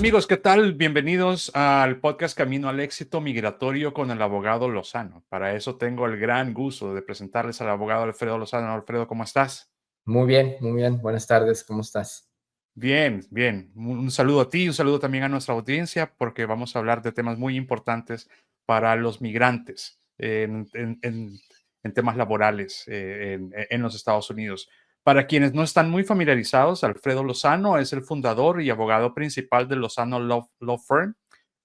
amigos, ¿qué tal? Bienvenidos al podcast Camino al Éxito Migratorio con el abogado Lozano. Para eso tengo el gran gusto de presentarles al abogado Alfredo Lozano. Alfredo, ¿cómo estás? Muy bien, muy bien. Buenas tardes, ¿cómo estás? Bien, bien. Un saludo a ti, un saludo también a nuestra audiencia, porque vamos a hablar de temas muy importantes para los migrantes en temas laborales en los Estados Unidos. Para quienes no están muy familiarizados, Alfredo Lozano es el fundador y abogado principal de Lozano Law Firm,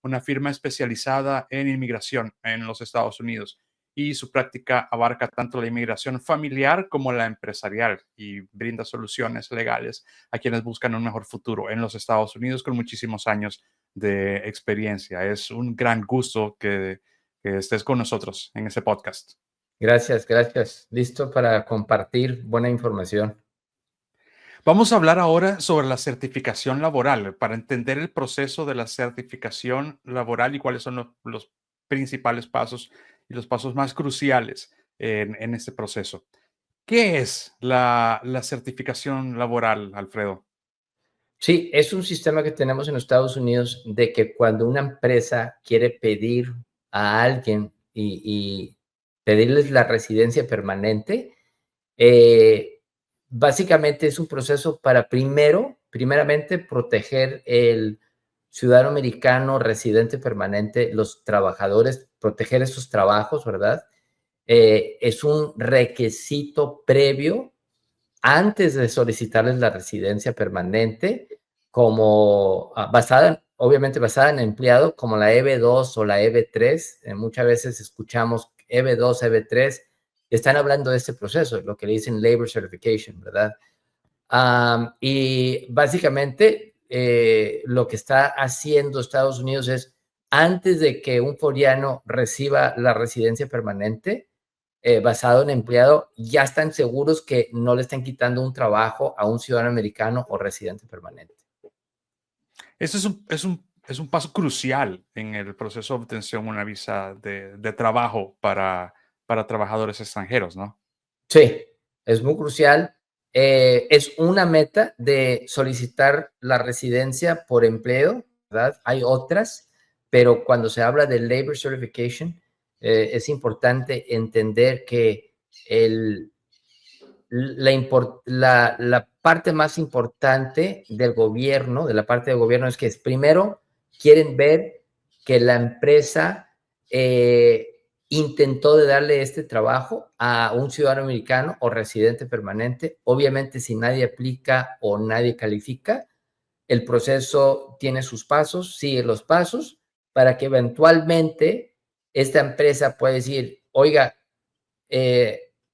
una firma especializada en inmigración en los Estados Unidos. Y su práctica abarca tanto la inmigración familiar como la empresarial y brinda soluciones legales a quienes buscan un mejor futuro en los Estados Unidos con muchísimos años de experiencia. Es un gran gusto que estés con nosotros en ese podcast. Gracias, gracias. Listo para compartir buena información. Vamos a hablar ahora sobre la certificación laboral para entender el proceso de la certificación laboral y cuáles son los principales pasos y los pasos más cruciales en este proceso. ¿Qué es la certificación laboral, Alfredo? Sí, es un sistema que tenemos en los Estados Unidos de que cuando una empresa quiere pedir a alguien y pedirles la residencia permanente, básicamente es un proceso para primeramente proteger el ciudadano americano residente permanente, los trabajadores, proteger esos trabajos, ¿verdad? Es un requisito previo antes de solicitarles la residencia permanente, como obviamente basada en empleado, como la EB2 o la EB3. Muchas veces escuchamos EB2, EB3, están hablando de este proceso, lo que le dicen Labor Certification, ¿verdad? Y básicamente lo que está haciendo Estados Unidos es, antes de que un foriano reciba la residencia permanente, basado en empleado, ya están seguros que no le están quitando un trabajo a un ciudadano americano o residente permanente. Eso es un paso crucial en el proceso de obtención de una visa de trabajo para trabajadores extranjeros, ¿no? Sí, es muy crucial. Es una meta de solicitar la residencia por empleo, ¿verdad? Hay otras, pero cuando se habla de Labor Certification, es importante entender que el, la parte más importante del gobierno, de la parte del gobierno, es que primero quieren ver que la empresa intentó de darle este trabajo a un ciudadano americano o residente permanente. Obviamente, si nadie aplica o nadie califica, el proceso tiene sus pasos, sigue los pasos, para que eventualmente esta empresa pueda decir, oiga,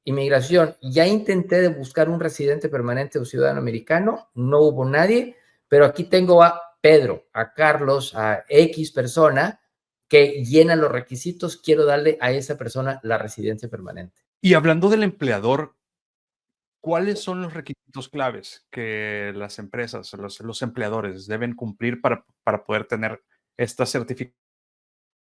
inmigración, ya intenté de buscar un residente permanente o ciudadano americano, no hubo nadie, pero aquí tengo a Pedro, a Carlos, a X persona que llena los requisitos, quiero darle a esa persona la residencia permanente. Y hablando del empleador, ¿cuáles son los requisitos claves que las empresas, los empleadores deben cumplir para poder tener esta certificación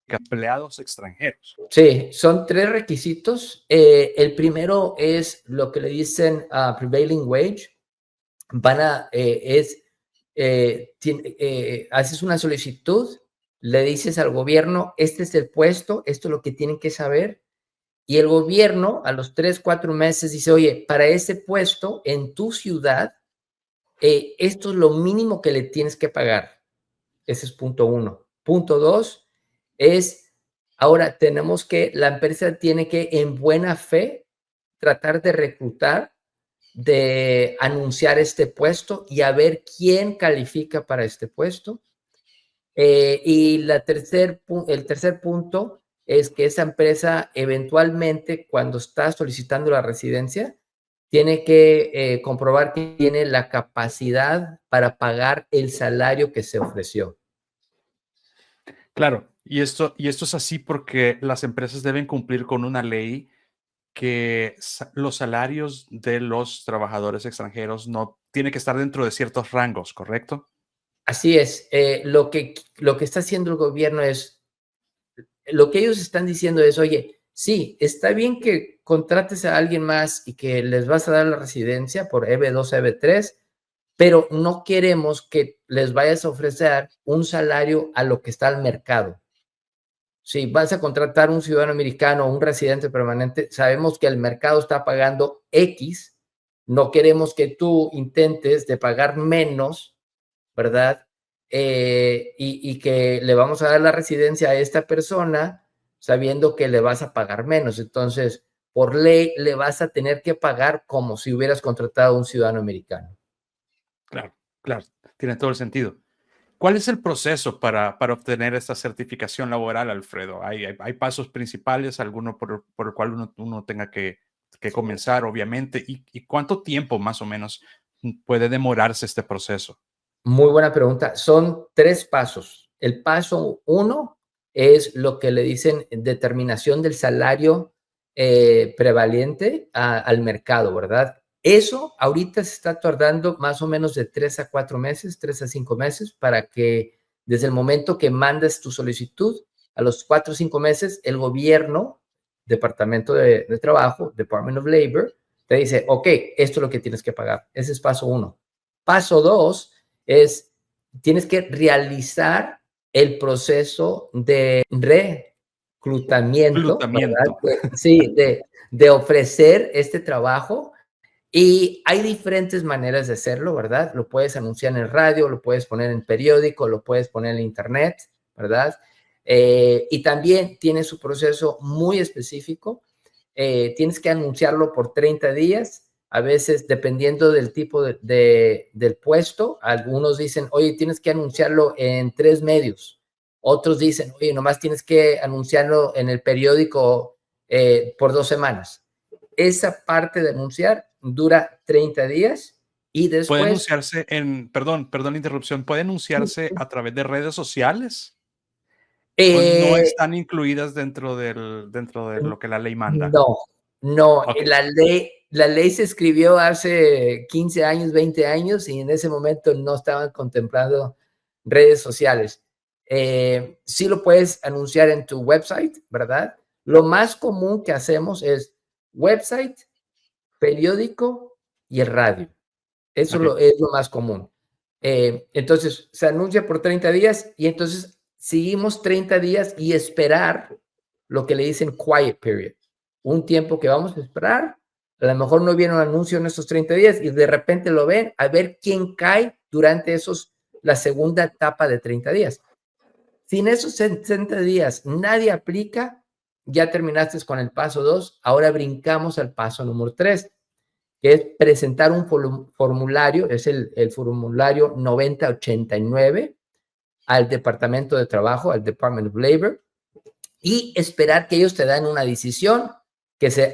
de empleados extranjeros? Sí, son tres requisitos. El primero es lo que le dicen prevailing wage. Haces una solicitud, le dices al gobierno, este es el puesto, esto es lo que tienen que saber, y el gobierno a los 3, 4 meses dice, oye, para ese puesto en tu ciudad, esto es lo mínimo que le tienes que pagar. Ese es punto uno. Punto dos es, ahora la empresa tiene que en buena fe tratar de reclutar, de anunciar este puesto y a ver quién califica para este puesto. Y el tercer punto es que esa empresa eventualmente, cuando está solicitando la residencia, tiene que comprobar que tiene la capacidad para pagar el salario que se ofreció. Claro, y esto es así porque las empresas deben cumplir con una ley que los salarios de los trabajadores extranjeros no tienen que estar dentro de ciertos rangos, ¿correcto? Así es. Lo que está haciendo el gobierno es, lo que ellos están diciendo es, oye, sí, está bien que contrates a alguien más y que les vas a dar la residencia por EB2, EB3, pero no queremos que les vayas a ofrecer un salario a lo que está al mercado. Si vas a contratar un ciudadano americano o un residente permanente, sabemos que el mercado está pagando X, no queremos que tú intentes de pagar menos, ¿verdad? Y que le vamos a dar la residencia a esta persona sabiendo que le vas a pagar menos. Entonces, por ley, le vas a tener que pagar como si hubieras contratado a un ciudadano americano. Claro, claro, tiene todo el sentido. ¿Cuál es el proceso para obtener esta certificación laboral, Alfredo? ¿Hay pasos principales, alguno por el cual uno tenga que comenzar, obviamente? ¿Y cuánto tiempo más o menos puede demorarse este proceso? Muy buena pregunta. Son 3 pasos. El paso 1 es lo que le dicen determinación del salario prevalente al mercado, ¿verdad? Eso ahorita se está tardando más o menos de 3 a 4 meses, 3 a 5 meses, para que desde el momento que mandes tu solicitud, a los 4 o 5 meses, el gobierno, Departamento de Trabajo, Department of Labor, te dice, ok, esto es lo que tienes que pagar. Ese es paso 1. Paso 2 es, tienes que realizar el proceso de reclutamiento, Reclutamiento. ¿verdad? Sí, de ofrecer este trabajo. Y hay diferentes maneras de hacerlo, ¿verdad? Lo puedes anunciar en el radio, lo puedes poner en periódico, lo puedes poner en internet, ¿verdad? Y también tiene su proceso muy específico. Tienes que anunciarlo por 30 días. A veces, dependiendo del tipo del puesto, algunos dicen, oye, tienes que anunciarlo en 3 medios. Otros dicen, oye, nomás tienes que anunciarlo en el periódico por 2 semanas. Esa parte de anunciar dura 30 días y ¿Puede después... anunciarse perdón la interrupción, puede anunciarse a través de redes sociales? ¿O no Eh, están incluidas dentro de lo que la ley manda? no, no, Okey, la ley se escribió hace 15 años, 20 años y en ese momento no estaban contemplando redes sociales. Sí lo puedes anunciar en tu website, ¿verdad? Lo más común que hacemos es website, periódico y el radio. Eso okey. es lo más común. Entonces, se anuncia por 30 días y entonces seguimos 30 días y esperar lo que le dicen quiet period, un tiempo que vamos a esperar. A lo mejor no viene un anuncio en esos 30 días y de repente lo ven, a ver quién cae durante la segunda etapa de 30 días. Si en esos 60 días nadie aplica, ya terminaste con el paso 2, ahora brincamos al paso número 3, que es presentar un formulario, es el formulario 9089 al Departamento de Trabajo, al Department of Labor, y esperar que ellos te den una decisión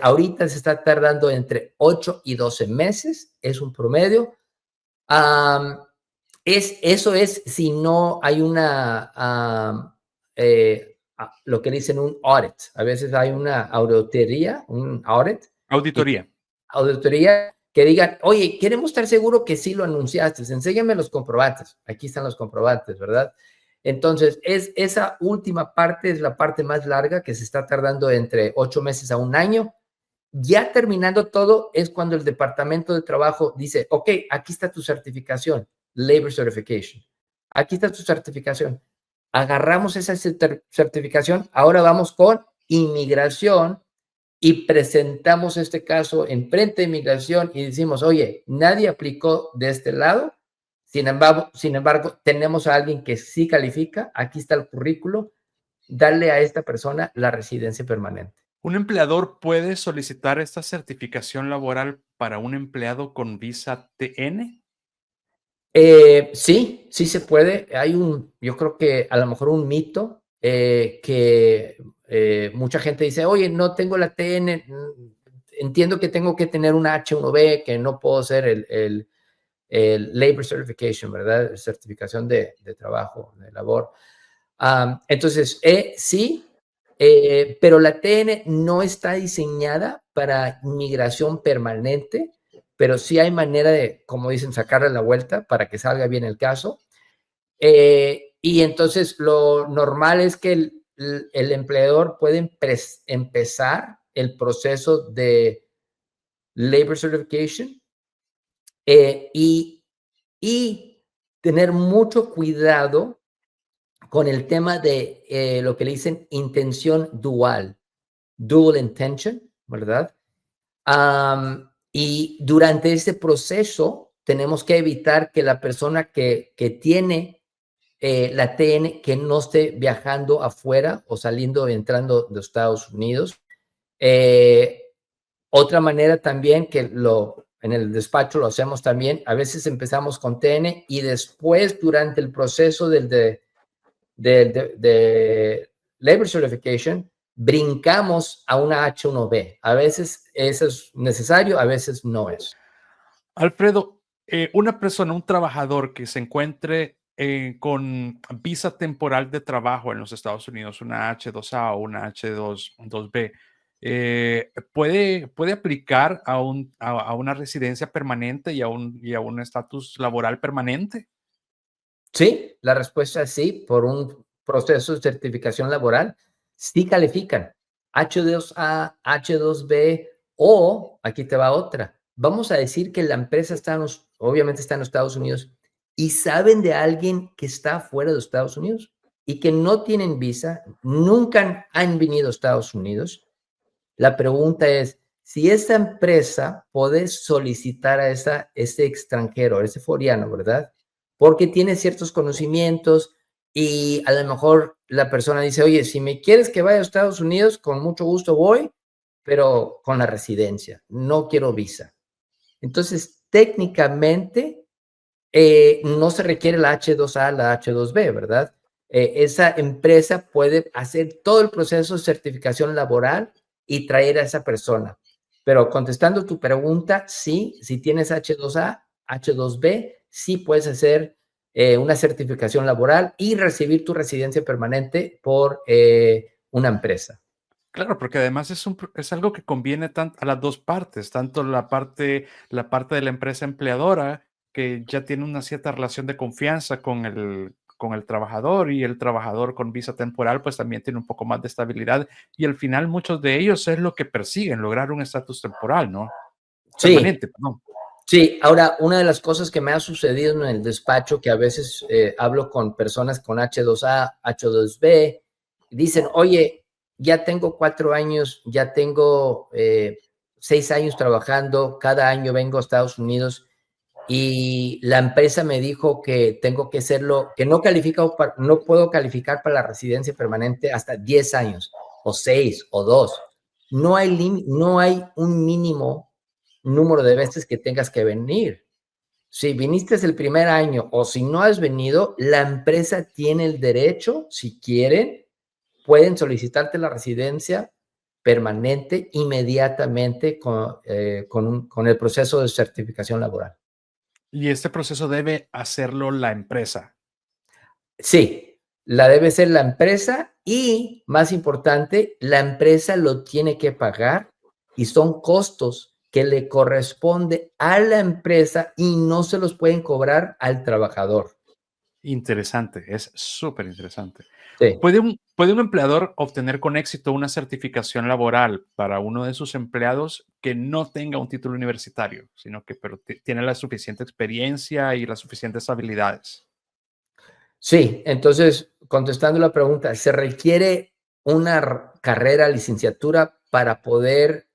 ahorita se está tardando entre 8 y 12 meses, es un promedio. Um, eso es si no hay lo que dicen un audit. A veces hay una auditoría, un audit, y Auditoría. auditoría que digan, oye, queremos estar seguro que sí lo anunciaste, enséñame los comprobantes. Aquí están los comprobantes, ¿verdad? Entonces, esa última parte es la parte más larga que se está tardando entre 8 meses a un año. Ya terminando todo es cuando el Departamento de Trabajo dice, ok, aquí está tu certificación, Labor Certification. Aquí está tu certificación. Agarramos esa certificación, ahora vamos con inmigración y presentamos este caso en frente de inmigración y decimos, oye, nadie aplicó de este lado, sin embargo, tenemos a alguien que sí califica, aquí está el currículo, darle a esta persona la residencia permanente. ¿Un empleador puede solicitar esta certificación laboral para un empleado con visa TN? Sí, sí se puede. Yo creo que a lo mejor un mito que mucha gente dice, oye, no tengo la TN, entiendo que tengo que tener una H1B, que no puedo ser el Labor Certification, ¿verdad? Certificación de trabajo, de labor. Entonces, sí, pero la TN no está diseñada para migración permanente, pero sí hay manera de, como dicen, sacarle la vuelta para que salga bien el caso. Y entonces lo normal es que el empleador puede empezar el proceso de Labor Certification y y tener mucho cuidado con el tema de lo que le dicen intención dual, dual intention, ¿verdad? Y durante este proceso tenemos que evitar que la persona que tiene la TN, que no esté viajando afuera o saliendo o entrando de Estados Unidos. Otra manera también que en el despacho lo hacemos también, a veces empezamos con TN y después durante el proceso de Labor Certification, brincamos a una H1B. A veces eso es necesario, a veces no es. Alfredo, una persona, un trabajador que se encuentre con visa temporal de trabajo en los Estados Unidos, una H2A o una H2B, ¿puede aplicar a una residencia permanente y a un estatus laboral permanente? Sí, la respuesta es sí, por un proceso de certificación laboral, sí califican. H2A, H2B o, aquí te va otra, vamos a decir que la empresa obviamente está en los Estados Unidos y saben de alguien que está fuera de los Estados Unidos y que no tienen visa, nunca han venido a Estados Unidos. La pregunta es, si esa empresa puede solicitar a ese extranjero, a ese foreano, ¿verdad? Porque tiene ciertos conocimientos y a lo mejor la persona dice, oye, si me quieres que vaya a Estados Unidos, con mucho gusto voy, pero con la residencia, no quiero visa. Entonces, técnicamente, no se requiere la H2A, la H2B, ¿verdad? Esa empresa puede hacer todo el proceso de certificación laboral y traer a esa persona. Pero contestando tu pregunta, sí, si tienes H2A, H2B, sí puedes hacer una certificación laboral y recibir tu residencia permanente por una empresa. Claro, porque además es algo que conviene a las dos partes, tanto la parte de la empresa empleadora, que ya tiene una cierta relación de confianza con el trabajador, y el trabajador con visa temporal, pues también tiene un poco más de estabilidad. Y al final muchos de ellos es lo que persiguen, lograr un estatus temporal, ¿no? Sí, Permanente, perdón. sí, ahora una de las cosas que me ha sucedido en el despacho, que a veces hablo con personas con H2A, H2B, dicen, oye, ya tengo 4 años, ya tengo 6 años trabajando, cada año vengo a Estados Unidos y la empresa me dijo que tengo que hacerlo, que no puedo calificar para la residencia permanente hasta 10 años, o 6, o 2. No hay un mínimo número de veces que tengas que venir. Si viniste el primer año o si no has venido, la empresa tiene el derecho, si quieren, pueden solicitarte la residencia permanente inmediatamente con el proceso de certificación laboral. Y este proceso debe hacerlo la empresa. Sí, la debe ser la empresa y, más importante, la empresa lo tiene que pagar y son costos que le corresponde a la empresa y no se los pueden cobrar al trabajador. Interesante, es súper interesante. Sí. ¿Puede un empleador obtener con éxito una certificación laboral para uno de sus empleados que no tenga un título universitario, sino que tiene la suficiente experiencia y las suficientes habilidades? Sí, entonces, contestando la pregunta, ¿se requiere una carrera, licenciatura para poder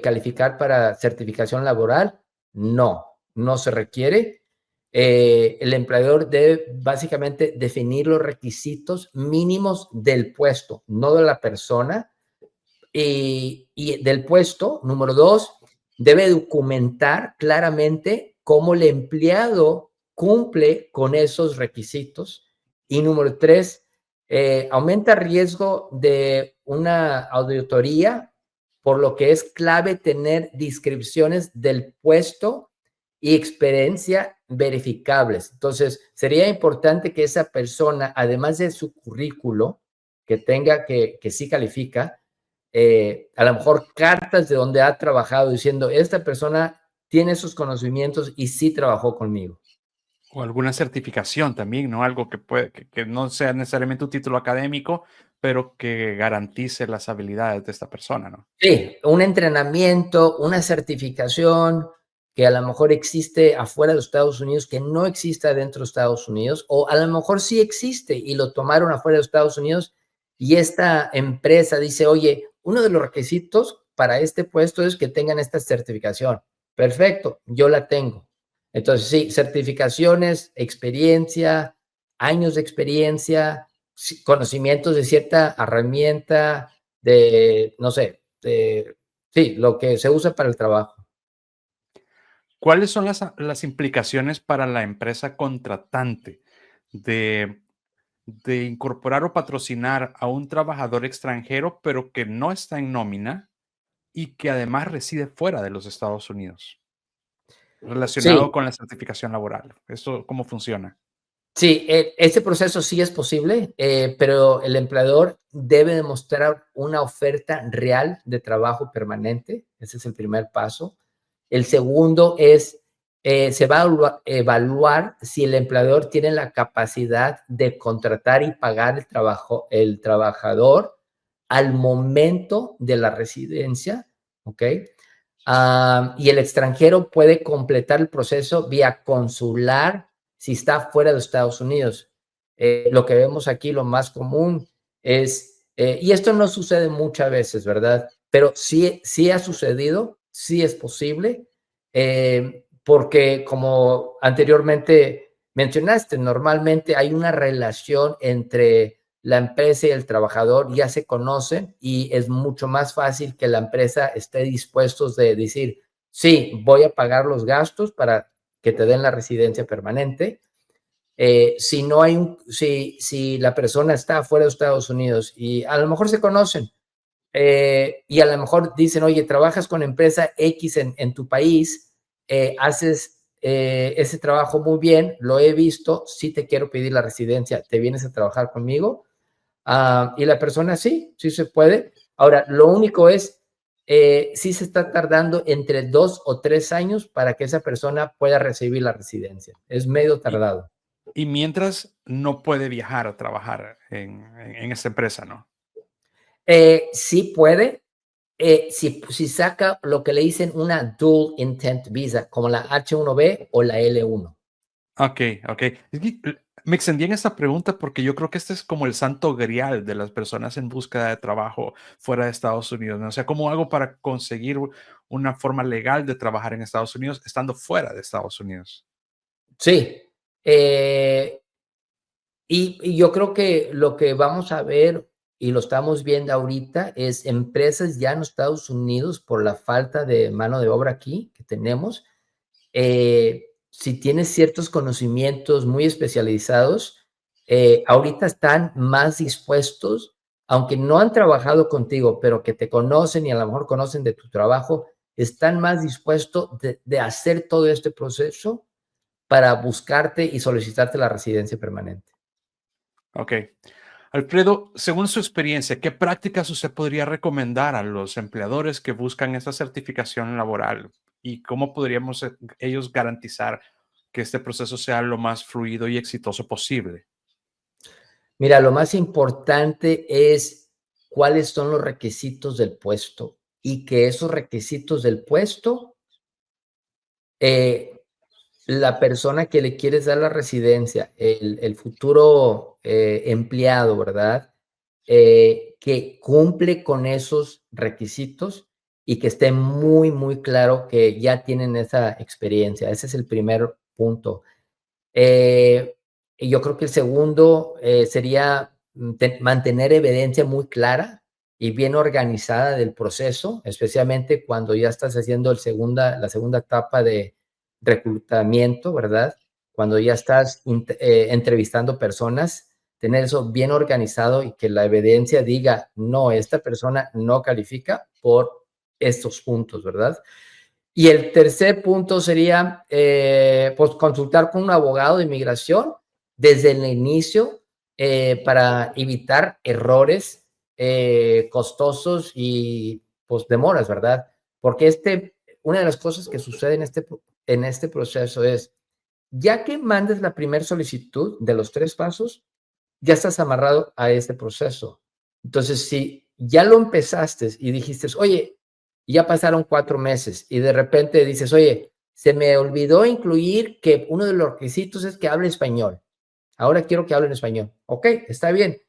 calificar para certificación laboral? No, no se requiere. El empleador debe básicamente definir los requisitos mínimos del puesto, no de la persona, y del puesto. Número dos, debe documentar claramente cómo el empleado cumple con esos requisitos. Y número tres, aumenta riesgo de una auditoría, por lo que es clave tener descripciones del puesto y experiencia verificables. Entonces, sería importante que esa persona, además de su currículo, que tenga que sí califica, a lo mejor cartas de donde ha trabajado diciendo, esta persona tiene esos conocimientos y sí trabajó conmigo. O alguna certificación también, ¿no? Algo que no sea necesariamente un título académico, pero que garantice las habilidades de esta persona, ¿no? Sí, un entrenamiento, una certificación, que a lo mejor existe afuera de los Estados Unidos, que no exista dentro de Estados Unidos, o a lo mejor sí existe y lo tomaron afuera de los Estados Unidos y esta empresa dice, oye, uno de los requisitos para este puesto es que tengan esta certificación. Perfecto, yo la tengo. Entonces, sí, certificaciones, experiencia, años de experiencia, conocimientos de cierta herramienta, de, no sé, sí, lo que se usa para el trabajo. ¿Cuáles son las implicaciones para la empresa contratante de, de incorporar o patrocinar a un trabajador extranjero, pero que no está en nómina y que además reside fuera de los Estados Unidos, relacionado Sí, con la certificación laboral? ¿Esto cómo funciona? sí, ese proceso sí es posible, pero el empleador debe demostrar una oferta real de trabajo permanente. Ese es el primer paso. El segundo es, se va a evaluar si el empleador tiene la capacidad de contratar y pagar el trabajador al momento de la residencia, ¿ok? Y el extranjero puede completar el proceso vía consular si está fuera de Estados Unidos. Lo que vemos aquí, lo más común es, y esto no sucede muchas veces, ¿verdad? Pero sí, sí ha sucedido, sí es posible, porque como anteriormente mencionaste, normalmente hay una relación entre la empresa y el trabajador, ya se conocen y es mucho más fácil que la empresa esté dispuesto de decir, sí, voy a pagar los gastos para que te den la residencia permanente. Si no hay si la persona está fuera de Estados Unidos y a lo mejor se conocen, y a lo mejor dicen, oye, trabajas con empresa X en tu país, haces ese trabajo muy bien, lo he visto, sí te quiero pedir la residencia, ¿te vienes a trabajar conmigo? Y la persona sí, sí se puede. Ahora, lo único es, sí se está tardando entre 2 o 3 años para que esa persona pueda recibir la residencia. Es medio Y, tardado. y mientras no puede viajar a trabajar en esta empresa, ¿no? Sí puede, si saca lo que le dicen una dual intent visa, como la H1B o la L1. Okey, okey. Es que, me extendí en esta pregunta porque yo creo que este es como el santo grial de las personas en búsqueda de trabajo fuera de Estados Unidos, ¿no? O sea, ¿cómo hago para conseguir una forma legal de trabajar en Estados Unidos estando fuera de Estados Unidos? Sí, eh, y yo creo que lo que vamos a ver, y lo estamos viendo ahorita, es empresas ya en los Estados Unidos, por la falta de mano de obra aquí que tenemos, si tienes ciertos conocimientos muy especializados, ahorita están más dispuestos, aunque no han trabajado contigo, pero que te conocen y a lo mejor conocen de tu trabajo, están más dispuestos de hacer todo este proceso para buscarte y solicitarte la residencia permanente. Okey. Alfredo, según su experiencia, ¿qué prácticas usted podría recomendar a los empleadores que buscan esta certificación laboral? ¿Y cómo podríamos, ellos garantizar que este proceso sea lo más fluido y exitoso posible? Mira, lo más importante es cuáles son los requisitos del puesto y que esos requisitos del puesto, eh, la persona que le quieres dar la residencia, el futuro empleado, ¿verdad? Que cumple con esos requisitos y que esté muy, muy claro que ya tienen esa experiencia. Ese es el primer punto. Y yo creo que el segundo sería mantener evidencia muy clara y bien organizada del proceso, especialmente cuando ya estás haciendo la segunda etapa de reclutamiento, ¿verdad? Cuando ya estás entrevistando personas, tener eso bien organizado y que la evidencia diga, no, esta persona no califica por estos puntos, ¿verdad? Y el tercer punto sería, pues, consultar con un abogado de inmigración desde el inicio, para evitar errores, costosos y, pues, demoras, ¿verdad? Porque una de las cosas que sucede en este proceso es, ya que mandes la primera solicitud de los 3 pasos, ya estás amarrado a este proceso. Entonces, si ya lo empezaste y dijiste, oye, ya pasaron 4 meses y de repente dices, oye, Se me olvidó incluir que uno de los requisitos es que hable español. Ahora quiero que hablen español. Ok, está bien,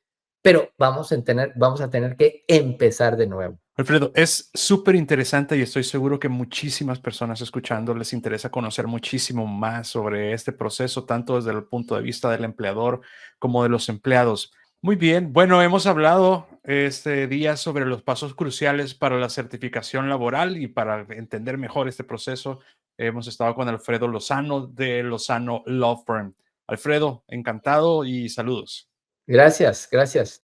pero vamos a tener que empezar de nuevo. Alfredo, es súper interesante y estoy seguro que muchísimas personas escuchando les interesa conocer muchísimo más sobre este proceso, tanto desde el punto de vista del empleador como de los empleados. Muy bien, bueno, hemos hablado este día sobre los pasos cruciales para la certificación laboral y para entender mejor este proceso. Hemos estado con Alfredo Lozano de Lozano Law Firm. Alfredo, encantado y saludos. Gracias, gracias.